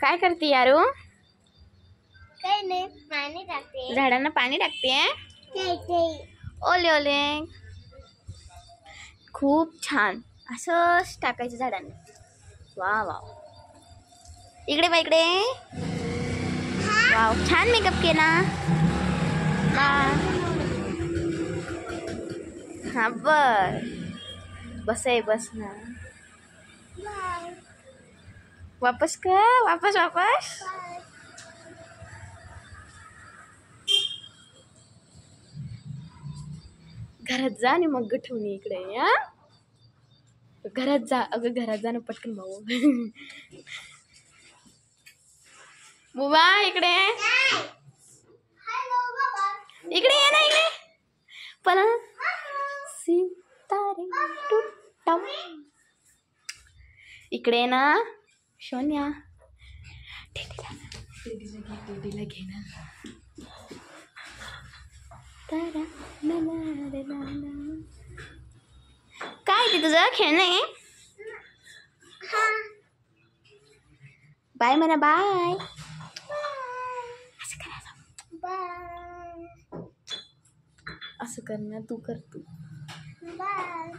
काय करते यारू? काही नाही, पाणी टाकते. झाडांना पाणी टाकते. ओले ओले, खूप छान. असंच टाकायचं झाडांना. वा वा, इकडे बा इकडे. वाव, छान मेकअप केला. हा बर, बस आहे, बस ना. वापस का, वापस वापस. घरात जा आणि मग ठेवून इकडे. या घरात जा. अगं घरात जा ना पटकन भाऊ. बुबा इकडे, इकडे ये ना, इकडे पण सितारे तुटता. इकडे ना सोन्या. टेडीला घे ना. काय ते तुझं खेळणं आहे? बाय म्हणा, बाय. असं करायचं, बाय असं कर ना, तू कर तू. बाय.